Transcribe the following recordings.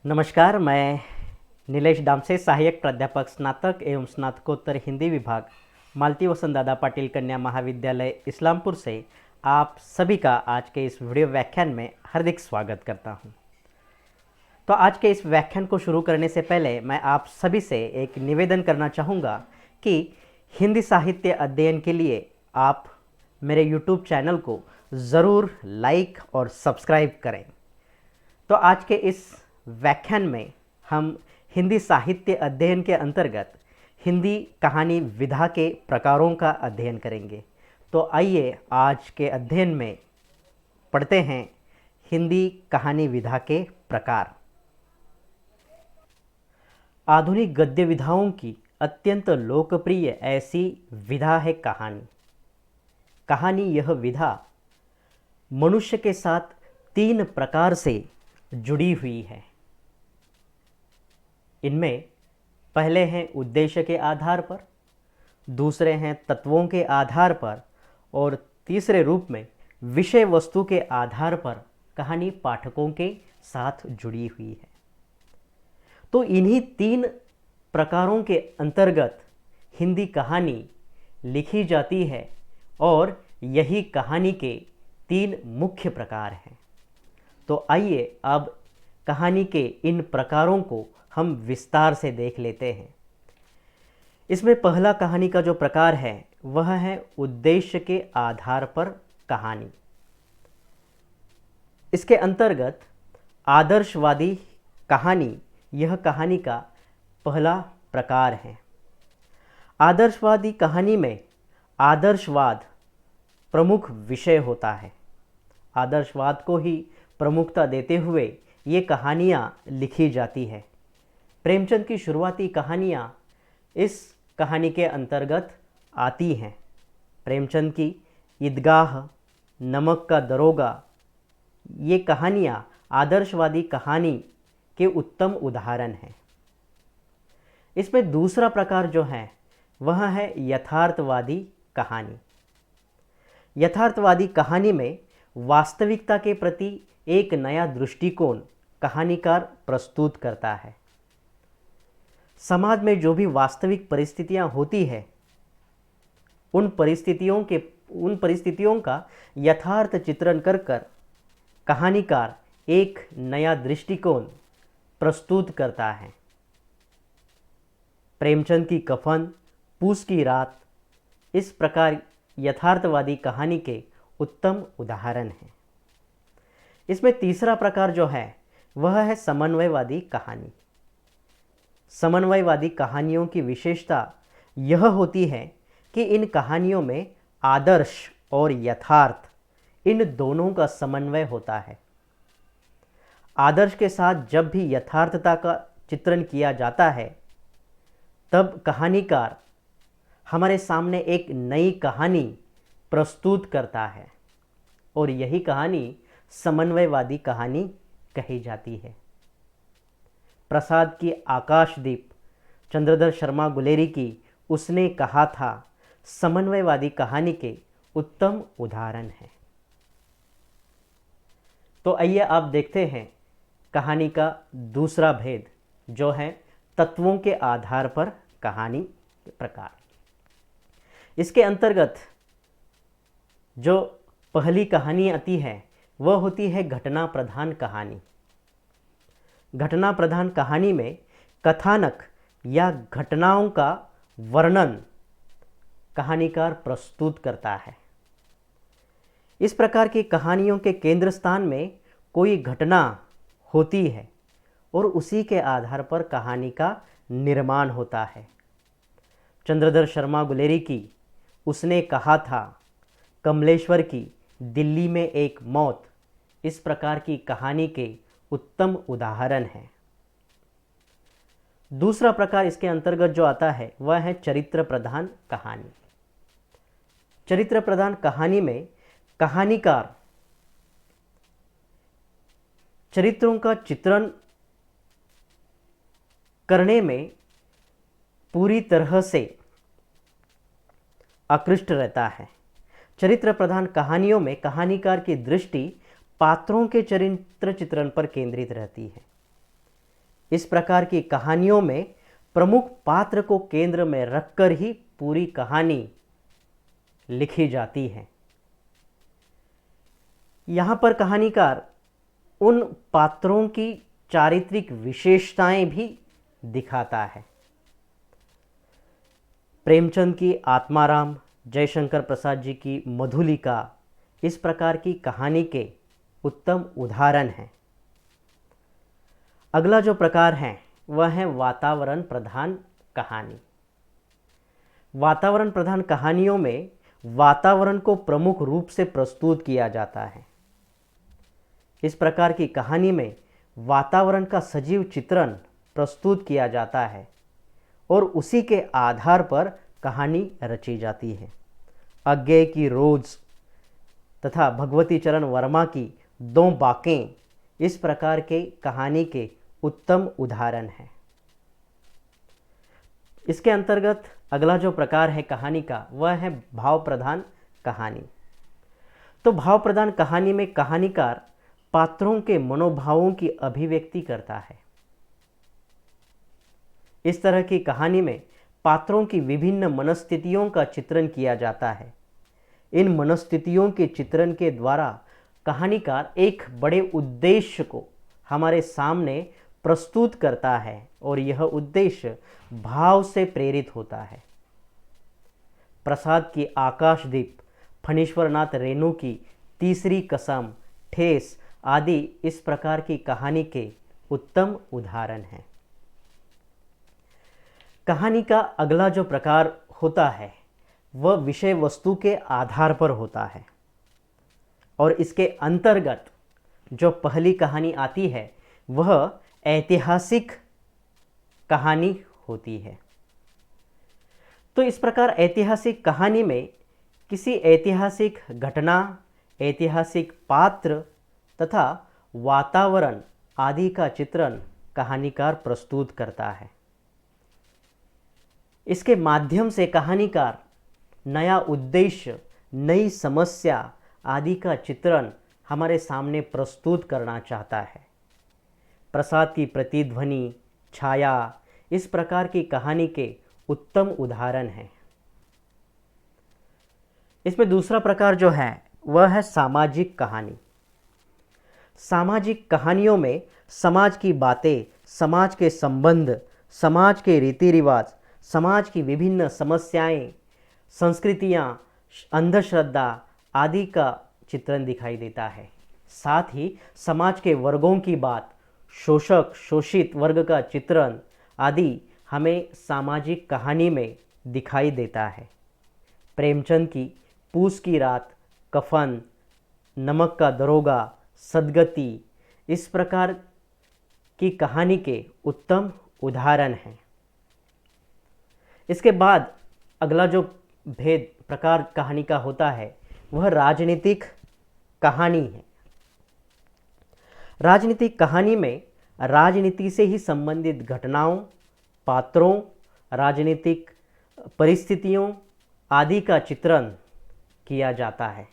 नमस्कार, मैं नीलेश डामसे, सहायक प्राध्यापक स्नातक एवं स्नातकोत्तर हिंदी विभाग, मालती वसंत दादा पाटिल कन्या महाविद्यालय इस्लामपुर से आप सभी का आज के इस वीडियो व्याख्यान में हार्दिक स्वागत करता हूं। तो आज के इस व्याख्यान को शुरू करने से पहले मैं आप सभी से एक निवेदन करना चाहूँगा कि हिंदी साहित्य अध्ययन के लिए आप मेरे YouTube चैनल को ज़रूर लाइक और सब्सक्राइब करें। तो आज के इस व्याख्यान में हम हिंदी साहित्य अध्ययन के अंतर्गत हिंदी कहानी विधा के प्रकारों का अध्ययन करेंगे। तो आइए आज के अध्ययन में पढ़ते हैं हिंदी कहानी विधा के प्रकार। आधुनिक गद्य विधाओं की अत्यंत लोकप्रिय ऐसी विधा है कहानी। कहानी यह विधा मनुष्य के साथ 3 प्रकार से जुड़ी हुई है। इनमें पहले हैं उद्देश्य के आधार पर, दूसरे हैं तत्वों के आधार पर और तीसरे रूप में विषय वस्तु के आधार पर कहानी पाठकों के साथ जुड़ी हुई है। तो इन्हीं 3 प्रकारों के अंतर्गत हिंदी कहानी लिखी जाती है और यही कहानी के 3 मुख्य प्रकार हैं। तो आइए अब कहानी के इन प्रकारों को हम विस्तार से देख लेते हैं। इसमें पहला कहानी का जो प्रकार है वह है उद्देश्य के आधार पर कहानी। इसके अंतर्गत आदर्शवादी कहानी यह कहानी का पहला प्रकार है। आदर्शवादी कहानी में आदर्शवाद प्रमुख विषय होता है। आदर्शवाद को ही प्रमुखता देते हुए ये कहानियाँ लिखी जाती है। प्रेमचंद की शुरुआती कहानियाँ इस कहानी के अंतर्गत आती हैं। प्रेमचंद की ईदगाह, नमक का दरोगा, ये कहानियाँ आदर्शवादी कहानी के उत्तम उदाहरण हैं। इसमें दूसरा प्रकार जो है वह है यथार्थवादी कहानी। यथार्थवादी कहानी में वास्तविकता के प्रति एक नया दृष्टिकोण कहानीकार प्रस्तुत करता है। समाज में जो भी वास्तविक परिस्थितियां होती है उन परिस्थितियों का यथार्थ चित्रण कर कहानीकार एक नया दृष्टिकोण प्रस्तुत करता है। प्रेमचंद की कफन, पूस की रात इस प्रकार यथार्थवादी कहानी के उत्तम उदाहरण हैं। इसमें तीसरा प्रकार जो है वह है समन्वयवादी कहानी। समन्वयवादी कहानियों की विशेषता यह होती है कि इन कहानियों में आदर्श और यथार्थ इन दोनों का समन्वय होता है। आदर्श के साथ जब भी यथार्थता का चित्रण किया जाता है तब कहानीकार हमारे सामने एक नई कहानी प्रस्तुत करता है और यही कहानी समन्वयवादी कहानी कही जाती है। प्रसाद की आकाशदीप, चंद्रधर शर्मा गुलेरी की उसने कहा था समन्वयवादी कहानी के उत्तम उदाहरण हैं। तो आइए आप देखते हैं कहानी का दूसरा भेद जो है तत्वों के आधार पर कहानी के प्रकार। इसके अंतर्गत जो पहली कहानी आती है वह होती है घटना प्रधान कहानी। घटना प्रधान कहानी में कथानक या घटनाओं का वर्णन कहानीकार प्रस्तुत करता है। इस प्रकार की कहानियों के केंद्र स्थान में कोई घटना होती है और उसी के आधार पर कहानी का निर्माण होता है। चंद्रधर शर्मा गुलेरी की उसने कहा था, कमलेश्वर की दिल्ली में एक मौत इस प्रकार की कहानी के उत्तम उदाहरण है। दूसरा प्रकार इसके अंतर्गत जो आता है वह है चरित्र प्रधान कहानी। चरित्र प्रधान कहानी में कहानीकार चरित्रों का चित्रण करने में पूरी तरह से आकृष्ट रहता है। चरित्र प्रधान कहानियों में कहानीकार की दृष्टि पात्रों के चरित्र चित्रण पर केंद्रित रहती है। इस प्रकार की कहानियों में प्रमुख पात्र को केंद्र में रखकर ही पूरी कहानी लिखी जाती है। यहाँ पर कहानीकार उन पात्रों की चारित्रिक विशेषताएं भी दिखाता है। प्रेमचंद की आत्माराम, जयशंकर प्रसाद जी की मधुलिका इस प्रकार की कहानी के उत्तम उदाहरण हैं। अगला जो प्रकार है वह है वातावरण प्रधान कहानी। वातावरण प्रधान कहानियों में वातावरण को प्रमुख रूप से प्रस्तुत किया जाता है। इस प्रकार की कहानी में वातावरण का सजीव चित्रण प्रस्तुत किया जाता है और उसी के आधार पर कहानी रची जाती है। अज्ञेय की रोज तथा भगवती चरण वर्मा की दो बाकें इस प्रकार के कहानी के उत्तम उदाहरण हैं। इसके अंतर्गत अगला जो प्रकार है कहानी का वह है भाव प्रधान कहानी। तो भाव प्रधान कहानी में कहानीकार पात्रों के मनोभावों की अभिव्यक्ति करता है। इस तरह की कहानी में पात्रों की विभिन्न मनस्थितियों का चित्रण किया जाता है। इन मनस्थितियों के चित्रण के द्वारा कहानीकार एक बड़े उद्देश्य को हमारे सामने प्रस्तुत करता है और यह उद्देश्य भाव से प्रेरित होता है। प्रसाद की आकाशदीप, फणीश्वरनाथ रेणु की तीसरी कसम, ठेस आदि इस प्रकार की कहानी के उत्तम उदाहरण हैं। कहानी का अगला जो प्रकार होता है वह विषय वस्तु के आधार पर होता है और इसके अंतर्गत जो पहली कहानी आती है वह ऐतिहासिक कहानी होती है। तो इस प्रकार ऐतिहासिक कहानी में किसी ऐतिहासिक घटना, ऐतिहासिक पात्र तथा वातावरण आदि का चित्रण कहानीकार प्रस्तुत करता है। इसके माध्यम से कहानीकार नया उद्देश्य, नई समस्या आदि का चित्रण हमारे सामने प्रस्तुत करना चाहता है। प्रसाद की प्रतिध्वनि, छाया इस प्रकार की कहानी के उत्तम उदाहरण हैं। इसमें दूसरा प्रकार जो है वह है सामाजिक कहानी। सामाजिक कहानियों में समाज की बातें, समाज के संबंध, समाज के रीति रिवाज, समाज की विभिन्न समस्याएं, संस्कृतियां, अंधश्रद्धा आदि का चित्रण दिखाई देता है। साथ ही समाज के वर्गों की बात, शोषक शोषित वर्ग का चित्रण आदि हमें सामाजिक कहानी में दिखाई देता है। प्रेमचंद की पूस की रात, कफन, नमक का दरोगा, सदगति इस प्रकार की कहानी के उत्तम उदाहरण हैं। इसके बाद अगला जो भेद प्रकार कहानी का होता है वह राजनीतिक कहानी है। राजनीतिक कहानी में राजनीति से ही संबंधित घटनाओं, पात्रों, राजनीतिक परिस्थितियों आदि का चित्रण किया जाता है।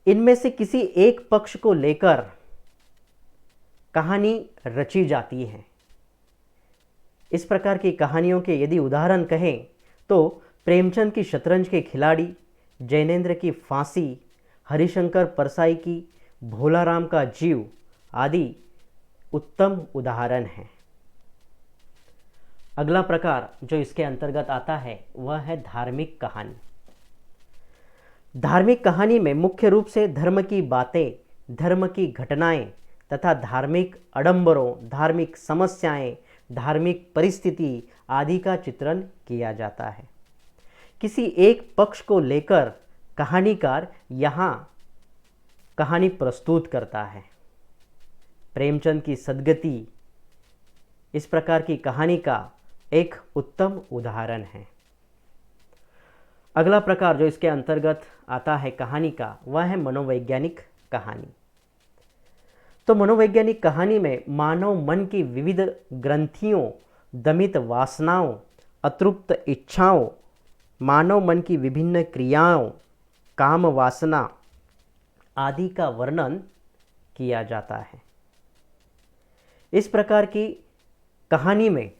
इनमें से किसी एक पक्ष को लेकर कहानी रची जाती है। इस प्रकार की कहानियों के यदि उदाहरण कहें तो प्रेमचंद की शतरंज के खिलाड़ी, जैनेन्द्र की फांसी, हरिशंकर परसाई की भोलाराम का जीव आदि उत्तम उदाहरण हैं। अगला प्रकार जो इसके अंतर्गत आता है वह है धार्मिक कहानी। धार्मिक कहानी में मुख्य रूप से धर्म की बातें, धर्म की घटनाएं तथा धार्मिक आडंबरों, धार्मिक समस्याएं, धार्मिक परिस्थिति आदि का चित्रण किया जाता है। किसी एक पक्ष को लेकर कहानीकार यहाँ कहानी प्रस्तुत करता है। प्रेमचंद की सदगति इस प्रकार की कहानी का एक उत्तम उदाहरण है। अगला प्रकार जो इसके अंतर्गत आता है कहानी का वह है मनोवैज्ञानिक कहानी। तो मनोवैज्ञानिक कहानी में मानव मन की विविध ग्रंथियों, दमित वासनाओं, अतृप्त इच्छाओं, मानव मन की विभिन्न क्रियाओं, काम वासना आदि का वर्णन किया जाता है। इस प्रकार की कहानी में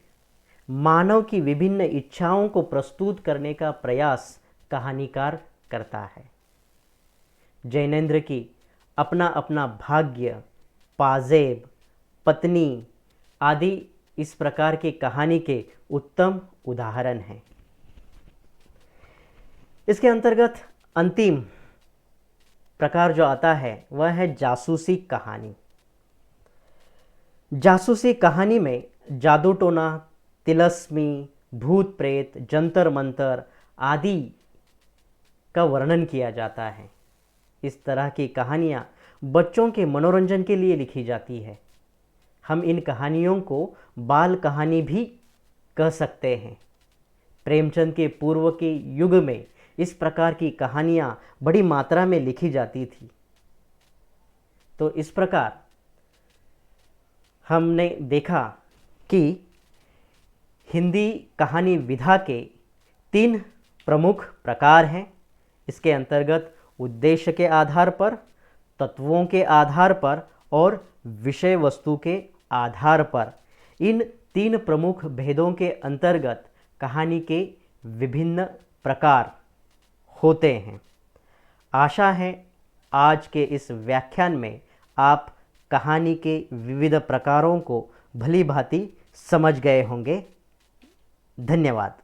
मानव की विभिन्न इच्छाओं को प्रस्तुत करने का प्रयास कहानीकार करता है। जैनेंद्र की अपना अपना भाग्य, पाजेब, पत्नी आदि इस प्रकार की कहानी के उत्तम उदाहरण हैं। इसके अंतर्गत अंतिम प्रकार जो आता है वह है जासूसी कहानी। जासूसी कहानी में जादू टोना, तिलस्मी, भूत प्रेत, जंतर मंतर आदि का वर्णन किया जाता है। इस तरह की कहानियाँ बच्चों के मनोरंजन के लिए लिखी जाती है। हम इन कहानियों को बाल कहानी भी कह सकते हैं। प्रेमचंद के पूर्व के युग में इस प्रकार की कहानियाँ बड़ी मात्रा में लिखी जाती थी। तो इस प्रकार हमने देखा कि हिंदी कहानी विधा के 3 प्रमुख प्रकार हैं। इसके अंतर्गत उद्देश्य के आधार पर, तत्वों के आधार पर और विषय वस्तु के आधार पर, इन 3 प्रमुख भेदों के अंतर्गत कहानी के विभिन्न प्रकार होते हैं। आशा है आज के इस व्याख्यान में आप कहानी के विविध प्रकारों को भली भांति समझ गए होंगे। धन्यवाद।